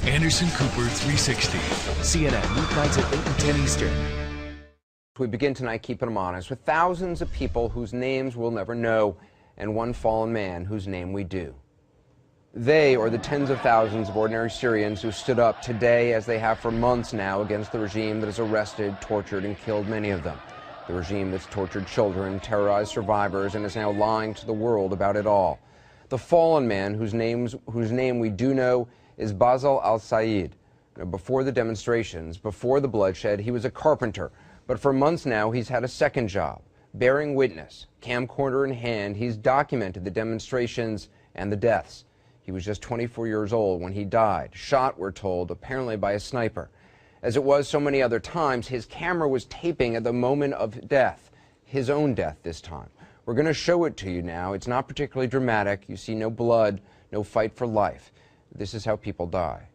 Anderson Cooper 360. CNN, weeknights at 8 and 10 Eastern. We begin tonight keeping them honest with thousands of people whose names we'll never know and one fallen man whose name we do. They, or the tens of thousands of ordinary Syrians who stood up today, as they have for months now, against the regime that has arrested, tortured, and killed many of them. The regime that's tortured children, terrorized survivors, and is now lying to the world about it all. The fallen man whose name we do know is Basil al-Sayed. Before the demonstrations, before the bloodshed, he was a carpenter. But for months now, he's had a second job, bearing witness. Camcorder in hand, he's documented the demonstrations and the deaths. He was just 24 years old when he died, shot, we're told, apparently by a sniper. As it was so many other times, his camera was taping at the moment of death, his own death this time. We're going to show it to you now. It's not particularly dramatic. You see no blood, no fight for life. This is how people die.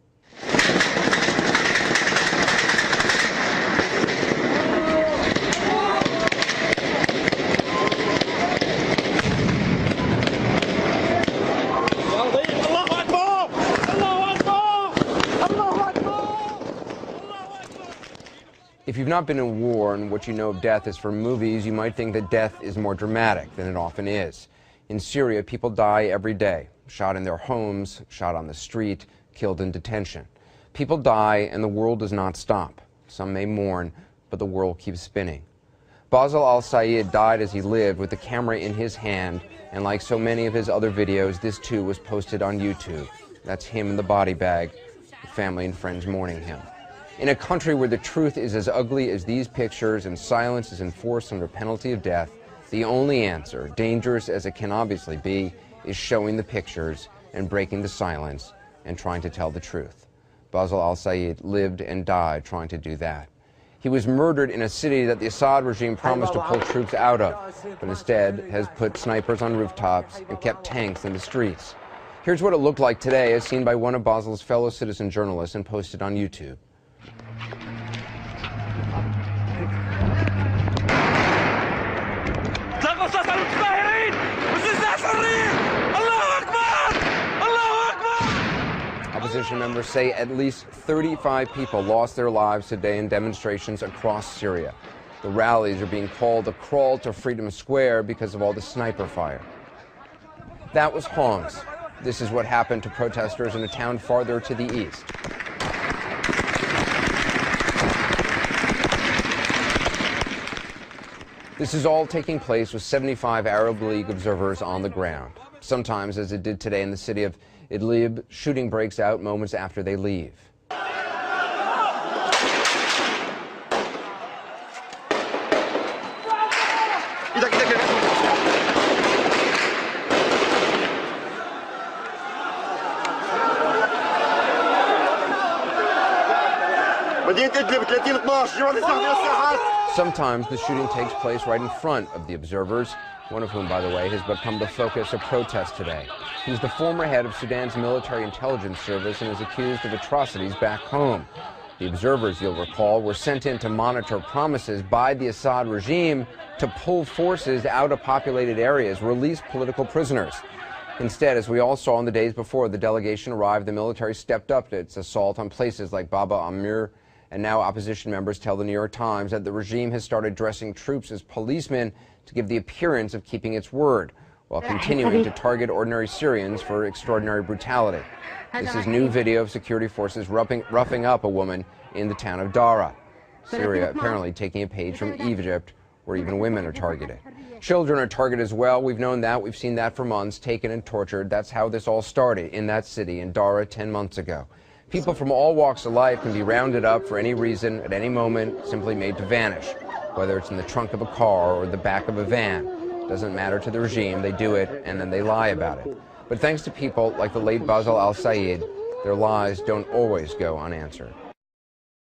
If you've not been in war and what you know of death is from movies, you might think that death is more dramatic than it often is. In Syria, people die every day, shot in their homes, shot on the street, killed in detention. People die and the world does not stop. Some may mourn, but the world keeps spinning. Basil al-Sayed died as he lived with the camera in his hand, and like so many of his other videos, this too was posted on YouTube. That's him in the body bag, with family and friends mourning him. In a country where the truth is as ugly as these pictures and silence is enforced under penalty of death, the only answer, dangerous as it can obviously be, is showing the pictures and breaking the silence and trying to tell the truth. Basil al-Sayed lived and died trying to do that. He was murdered in a city that the Assad regime promised to pull troops out of, but instead has put snipers on rooftops and kept tanks in the streets. Here's what it looked like today, as seen by one of Basil's fellow citizen journalists and posted on YouTube. Opposition members say at least 35 people lost their lives today in demonstrations across Syria. The rallies are being called the crawl to Freedom Square because of all the sniper fire. That was Homs. This is what happened to protesters in a town farther to the east. This is all taking place with 75 Arab League observers on the ground. Sometimes, as it did today in the city of Idlib, shooting breaks out moments after they leave. Sometimes the shooting takes place right in front of the observers, one of whom, by the way, has become the focus of protest today. He's the former head of Sudan's military intelligence service and is accused of atrocities back home. The observers, you'll recall, were sent in to monitor promises by the Assad regime to pull forces out of populated areas, release political prisoners. Instead, as we all saw in the days before the delegation arrived, the military stepped up its assault on places like Baba Amir, and now opposition members tell the New York Times that the regime has started dressing troops as policemen to give the appearance of keeping its word, while continuing to target ordinary Syrians for extraordinary brutality. This is new video of security forces roughing up a woman in the town of Dara. Syria apparently taking a page from Egypt, where even women are targeted. Children are targeted as well. We've known that. We've seen that for months, taken and tortured. That's how this all started in that city, in Dara, 10 months ago. People from all walks of life can be rounded up for any reason, at any moment, simply made to vanish. Whether it's in the trunk of a car or the back of a van. Doesn't matter to the regime. They do it, and then they lie about it. But thanks to people like the late Basil al-Sayed, their lies don't always go unanswered.